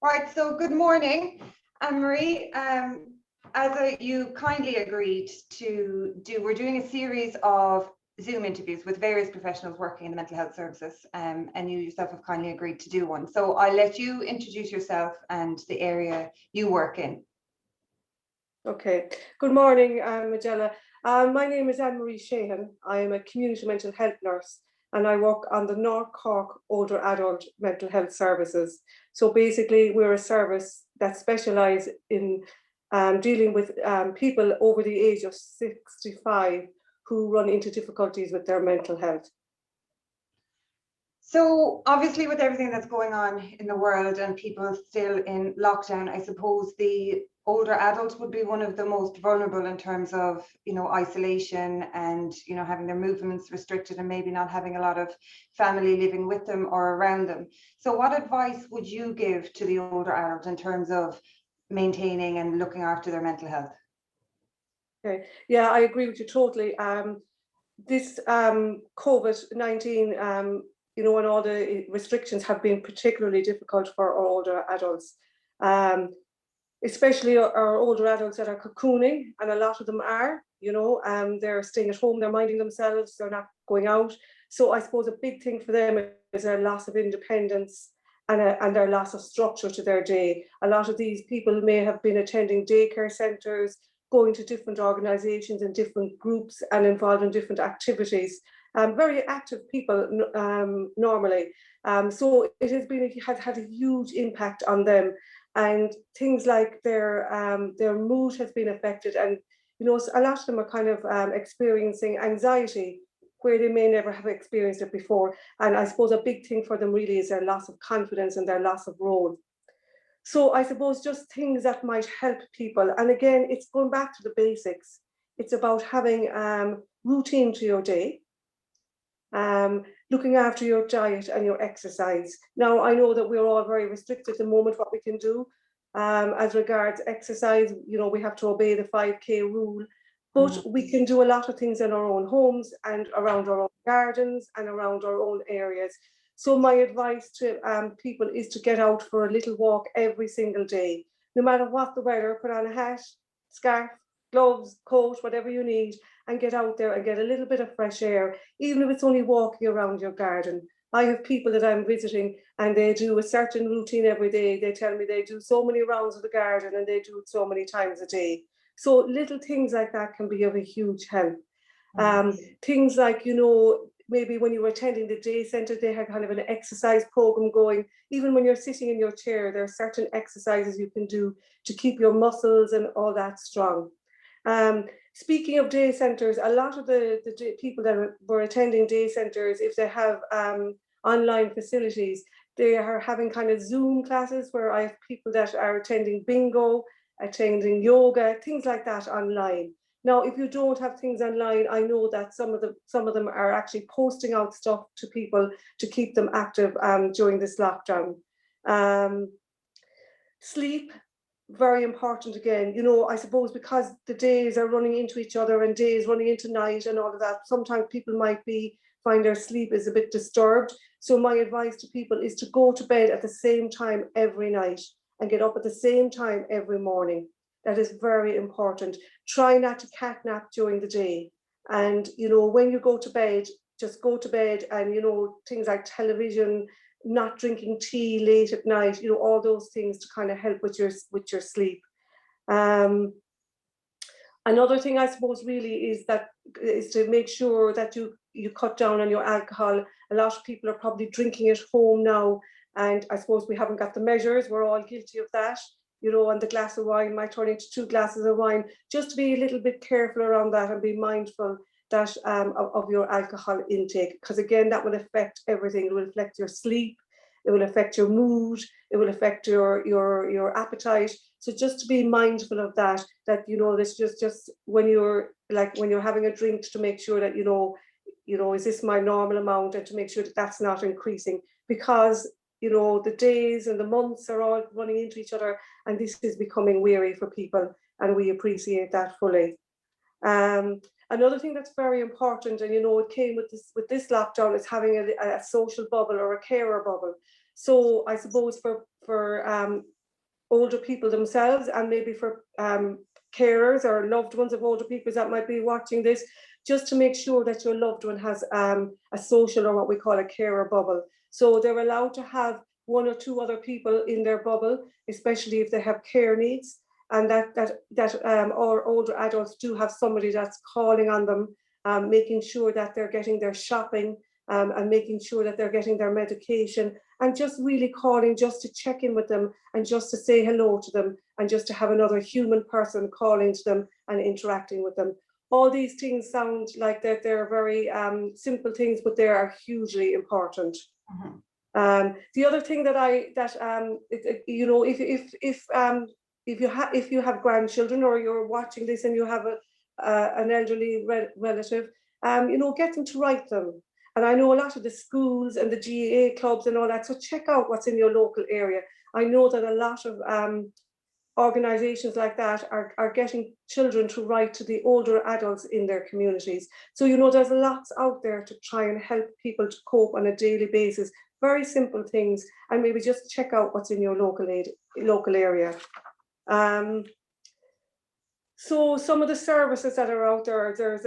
Right, so good morning, Annemarie. You kindly agreed to do, we're doing a series of Zoom interviews with various professionals working in the mental health services, and you yourself have kindly agreed to do one. So I'll let you introduce yourself and the area you work in. Okay, good morning, Magella. My name is Annemarie Sheehan. I am a community mental health nurse and I work on the North Cork Older Adult Mental Health Services. So basically, we're a service that specialises in dealing with people over the age of 65 who run into difficulties with their mental health. So obviously with everything that's going on in the world and people still in lockdown, I suppose the older adults would be one of the most vulnerable in terms of, isolation and, having their movements restricted and maybe not having a lot of family living with them or around them. So what advice would you give to the older adult in terms of maintaining and looking after their mental health? Okay, yeah, I agree with you totally. This COVID-19, and all the restrictions have been particularly difficult for our older adults, especially our older adults that are cocooning, and a lot of them are, they're staying at home, they're minding themselves, they're not going out. So I suppose a big thing for them is their loss of independence and their loss of structure to their day. A lot of these people may have been attending daycare centres, going to different organisations and different groups and involved in different activities. Very active people normally. So it has had a huge impact on them, and things like their mood has been affected, and a lot of them are kind of experiencing anxiety where they may never have experienced it before. And I suppose a big thing for them really is their loss of confidence and their loss of role. So I suppose just things that might help people. And again, it's going back to the basics. It's about having routine to your day, looking after your diet and your exercise. Now, I know that we're all very restricted at the moment what we can do. As regards exercise, we have to obey the 5K rule, but we can do a lot of things in our own homes and around our own gardens and around our own areas. So my advice to people is to get out for a little walk every single day, no matter what the weather. Put on a hat, scarf, gloves, coat, whatever you need, and get out there and get a little bit of fresh air, even if it's only walking around your garden. I have people that I'm visiting and they do a certain routine every day. They tell me they do so many rounds of the garden and they do it so many times a day. So little things like that can be of a huge help. Things like, maybe when you were attending the day centre, they had kind of an exercise program going. Even when you're sitting in your chair, there are certain exercises you can do to keep your muscles and all that strong. Speaking of day centres, a lot of the people that were attending day centres, if they have online facilities, they are having kind of Zoom classes where I have people that are attending bingo, attending yoga, things like that online. Now, if you don't have things online, I know that some of them are actually posting out stuff to people to keep them active during this lockdown. Sleep, very important again. I suppose because the days are running into each other and days running into night and all of that, sometimes people might find their sleep is a bit disturbed. So my advice to people is to go to bed at the same time every night and get up at the same time every morning. That is very important. Try not to catnap during the day. And, when you go to bed, just go to bed, and, things like television, not drinking tea late at night, all those things to kind of help with your sleep. Another thing I suppose really is to make sure that you cut down on your alcohol. A lot of people are probably drinking at home now, and I suppose we haven't got the measures. We're all guilty of that. And the glass of wine might turn into 2 glasses of wine. Just to be a little bit careful around that and be mindful that of your alcohol intake, because again, that will affect everything. It will affect your sleep, it will affect your mood, it will affect your appetite. So just to be mindful of that this just when you're having a drink, to make sure that is this my normal amount, and to make sure that that's not increasing, because the days and the months are all running into each other, and this is becoming weary for people, and we appreciate that fully. Another thing that's very important, and it came with this lockdown, is having a social bubble or a carer bubble. So I suppose for older people themselves, and maybe for carers or loved ones of older people that might be watching this, just to make sure that your loved one has a social, or what we call a carer bubble. So they're allowed to have one or two other people in their bubble, especially if they have care needs, and that our older adults do have somebody that's calling on them, making sure that they're getting their shopping, and making sure that they're getting their medication, and just really calling just to check in with them, and just to say hello to them, and just to have another human person calling to them and interacting with them. All these things sound like that they're very simple things, but they are hugely important. The other thing that you know, if you have grandchildren, or you're watching this and you have an elderly relative, you know, get them to write them. And I know a lot of the schools and the GAA clubs and all that, so check out what's in your local area. I know that a lot of organizations like that are getting children to write to the older adults in their communities. So, you know, there's lots out there to try and help people to cope on a daily basis. Very simple things, and maybe just check out what's in your local area. So some of the services that are out there, there's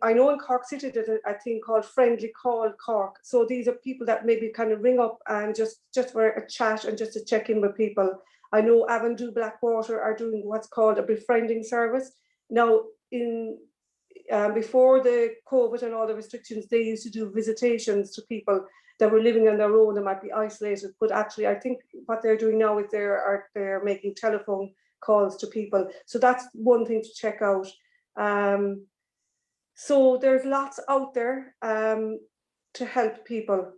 I know in Cork City there's a thing called Friendly Call Cork. So these are people that maybe kind of ring up and just for a chat and just to check in with people. I know Avondhu Blackwater are doing what's called a befriending service. Now, before the COVID and all the restrictions, they used to do visitations to people that were living on their own and might be isolated. But actually, I think what they're doing now is they're making telephone calls to people. So that's one thing to check out. So there's lots out there to help people.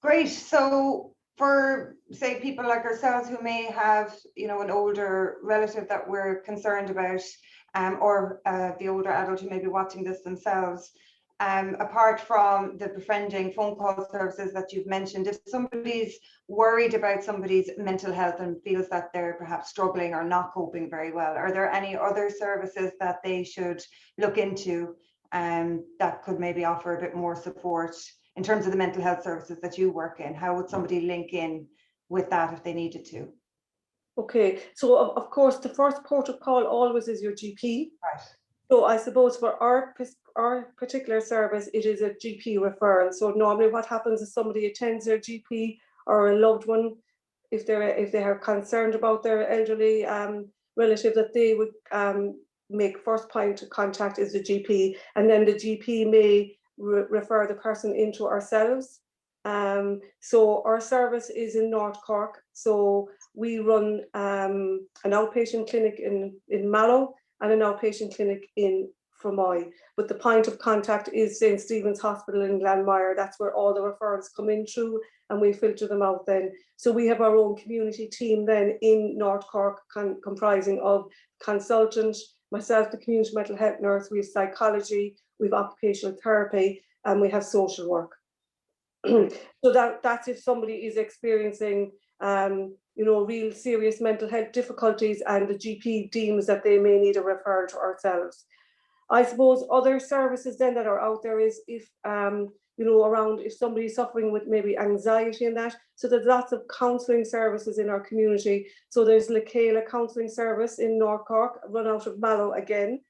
Great. So for, say, people like ourselves who may have, you know, an older relative that we're concerned about, or the older adult who may be watching this themselves, apart from the befriending phone call services that you've mentioned, if somebody's worried about somebody's mental health and feels that they're perhaps struggling or not coping very well, are there any other services that they should look into that could maybe offer a bit more support in terms of the mental health services that you work in? How would somebody link in with that if they needed to? Okay, so of course the first port of call always is your GP. Right. So I suppose for our particular service, it is a GP referral. So normally what happens is somebody attends their GP or a loved one, if they are concerned about their elderly relative, that they would make first point of contact is the GP, and then the GP may refer the person into ourselves. So our service is in North Cork. So we run an outpatient clinic in Mallow and an outpatient clinic in Fermoy. But the point of contact is St. Stephen's Hospital in Glanmire. That's where all the referrals come in through, and we filter them out then. So we have our own community team then in North Cork, comprising of consultant, myself, the community mental health nurse, we have psychology, we have occupational therapy, and we have social work. So that's if somebody is experiencing you know, real serious mental health difficulties and the GP deems that they may need a referral to ourselves. I suppose other services then that are out there is if you know, around if somebody's suffering with maybe anxiety and that. So there's lots of counselling services in our community. So there's Lekela Counselling Service in North Cork, run out of Mallow again.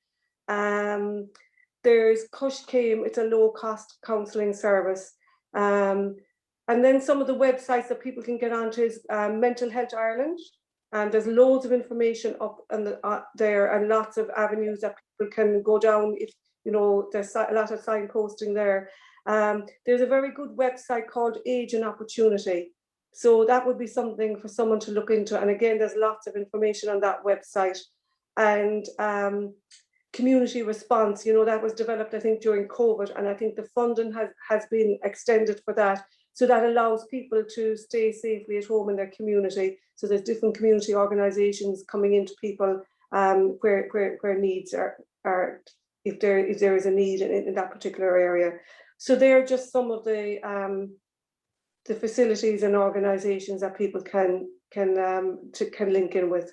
There's Cush Came, it's a low cost counselling service. And then some of the websites that people can get onto is Mental Health Ireland, and there's loads of information up there, and lots of avenues that people can go down if, you know, there's a lot of signposting there. There's a very good website called Age and Opportunity. So that would be something for someone to look into. And again, there's lots of information on that website. And community response, you know, that was developed, I think, during COVID. And I think the funding has been extended for that. So that allows people to stay safely at home in their community. So there's different community organisations coming into people where needs are if there is a need in that particular area. So they're just some of the facilities and organisations that people can link in with.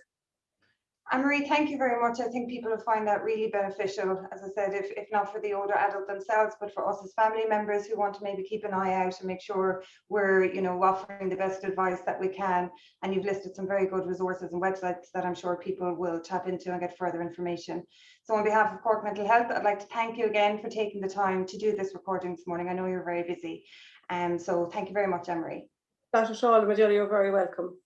Annemarie, thank you very much. I think people will find that really beneficial, as I said, if not for the older adult themselves, but for us as family members who want to maybe keep an eye out and make sure we're, offering the best advice that we can. And you've listed some very good resources and websites that I'm sure people will tap into and get further information. So on behalf of Cork Mental Health, I'd like to thank you again for taking the time to do this recording this morning. I know you're very busy. So thank you very much, Annemarie. Not at all, Madelia, you're very welcome.